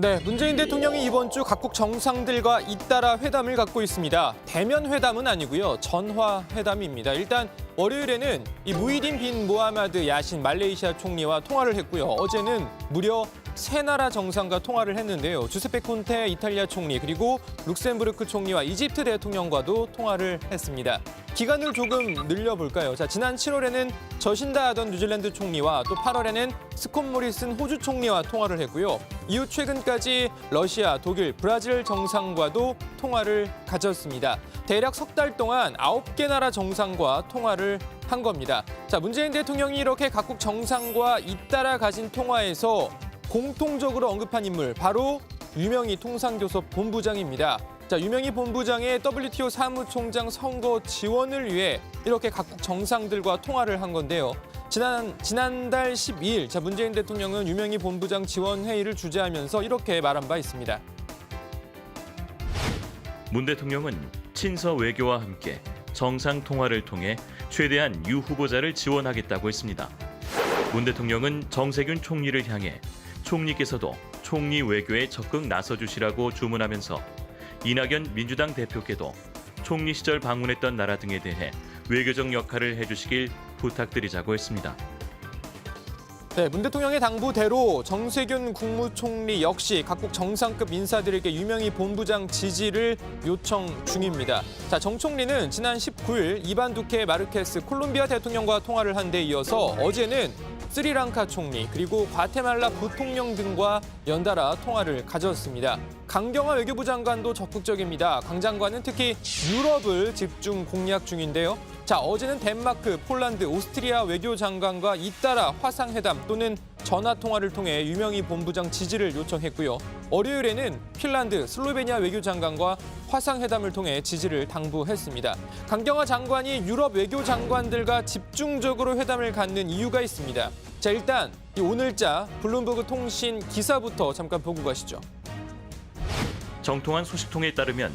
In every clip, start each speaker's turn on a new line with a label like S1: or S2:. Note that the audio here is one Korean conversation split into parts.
S1: 네, 문재인 대통령이 이번 주 각국 정상들과 잇따라 회담을 갖고 있습니다. 대면 회담은 아니고요. 전화 회담입니다. 일단 월요일에는 이 무히딘 빈 모하마드 야신 말레이시아 총리와 통화를 했고요. 어제는 무려 세 나라 정상과 통화를 했는데요. 주세페 콘테 이탈리아 총리 그리고 룩셈부르크 총리와 이집트 대통령과도 통화를 했습니다. 기간을 조금 늘려볼까요? 자, 지난 7월에는 저신다 아던 뉴질랜드 총리와 또 8월에는 스콧 모리슨 호주 총리와 통화를 했고요. 이후 최근까지 러시아, 독일, 브라질 정상과도 통화를 가졌습니다. 대략 석 달 동안 9개 나라 정상과 통화를 한 겁니다. 자, 문재인 대통령이 이렇게 각국 정상과 잇따라 가진 통화에서 공통적으로 언급한 인물, 바로 유명희 통상교섭 본부장입니다. 자, 유명희 본부장의 WTO 사무총장 선거 지원을 위해 이렇게 각국 정상들과 통화를 한 건데요. 지난달 12일 문재인 대통령은 유명희 본부장 지원 회의를 주재하면서 이렇게 말한 바 있습니다.
S2: 문 대통령은 친서 외교와 함께 정상 통화를 통해 최대한 유 후보자를 지원하겠다고 했습니다. 문 대통령은 정세균 총리를 향해 총리께서도 총리 외교에 적극 나서주시라고 주문하면서 이낙연 민주당 대표께도 총리 시절 방문했던 나라 등에 대해 외교적 역할을 해주시길 부탁드리자고 했습니다.
S1: 네, 문 대통령의 당부대로 정세균 국무총리 역시 각국 정상급 인사들에게 유명희 본부장 지지를 요청 중입니다. 자, 정 총리는 지난 19일 이반 두케 마르케스 콜롬비아 대통령과 통화를 한 데 이어서 어제는 스리랑카 총리 그리고 과테말라 부통령 등과 연달아 통화를 가졌습니다. 강경화 외교부 장관도 적극적입니다. 강 장관은 특히 유럽을 집중 공략 중인데요. 자, 어제는 덴마크, 폴란드, 오스트리아 외교장관과 잇따라 화상회담 또는 전화통화를 통해 유명희 본부장 지지를 요청했고요. 월요일에는 핀란드, 슬로베니아 외교장관과 화상회담을 통해 지지를 당부했습니다. 강경화 장관이 유럽 외교장관들과 집중적으로 회담을 갖는 이유가 있습니다. 자, 일단 이 오늘자 블룸버그 통신 기사부터 잠깐 보고 가시죠.
S2: 정통한 소식통에 따르면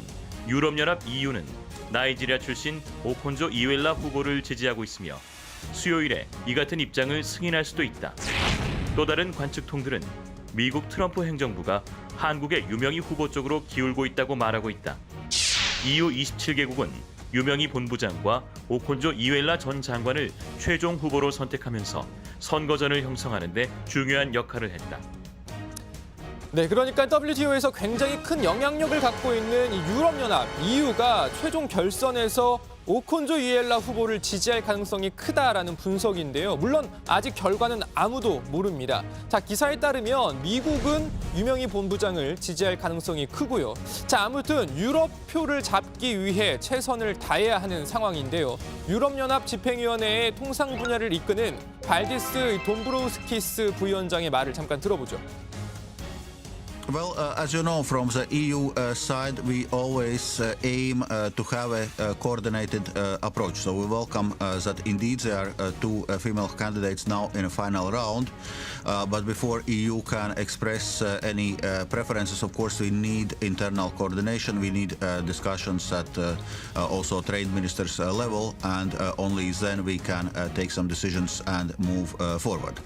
S2: 유럽연합 EU는 나이지리아 출신 오콘조 이웰라 후보를 지지하고 있으며 수요일에 이 같은 입장을 승인할 수도 있다. 또 다른 관측통들은 미국 트럼프 행정부가 한국의 유명희 후보 쪽으로 기울고 있다고 말하고 있다. EU 27개국은 유명희 본부장과 오콘조 이웰라 전 장관을 최종 후보로 선택하면서 선거전을 형성하는 데 중요한 역할을 했다.
S1: 네, 그러니까 WTO에서 굉장히 큰 영향력을 갖고 있는 이 유럽연합 EU가 최종 결선에서 오콘조 이웰라 후보를 지지할 가능성이 크다라는 분석인데요. 물론 아직 결과는 아무도 모릅니다. 자, 기사에 따르면 미국은 유명희 본부장을 지지할 가능성이 크고요. 자, 아무튼 유럽 표를 잡기 위해 최선을 다해야 하는 상황인데요. 유럽연합 집행위원회의 통상 분야를 이끄는 발디스 돈브로우스키스 부위원장의 말을 잠깐 들어보죠.
S3: Well, as you know, from the EU side, we always aim to have a coordinated approach. So we welcome that indeed there are two female candidates now in a final round. But before EU can express any preferences, of course, we need internal coordination. We need discussions at also trade ministers level, and only then we can take some decisions and move forward.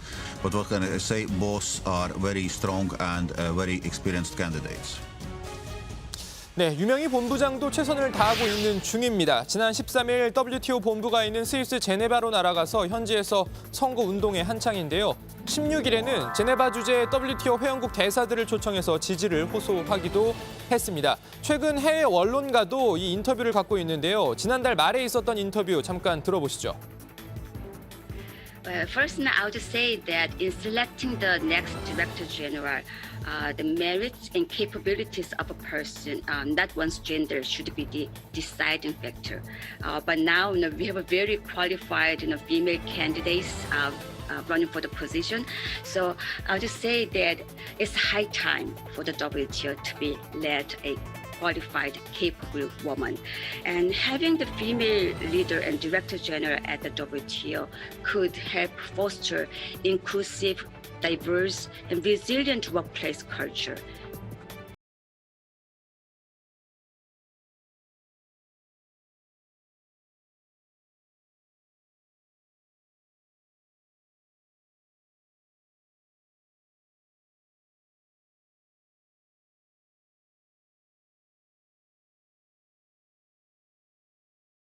S3: But what can I say? Both are very strong and very experienced candidates.
S1: 네, 유명희 본부장도 최선을 다하고 있는 중입니다. 지난 13일 WTO 본부가 있는 스위스 제네바로 날아가서 현지에서 선거 운동에 한창인데요. 16일에는 제네바 주재 WTO 회원국 대사들을 초청해서 지지를 호소하기도 했습니다. 최근 해외 언론과도 이 인터뷰를 갖고 있는데요. 지난달 말에 있었던 인터뷰 잠깐 들어보시죠.
S4: First, I would say that in selecting the next Director General, the merits and capabilities of a person, not one's gender, should be the deciding factor. But now, we have a very qualified, female candidates running for the position. So I would say that it's high time for the WTO to be led a qualified, capable woman. And having the female leader and director general at the WTO could help foster inclusive, diverse, and resilient workplace culture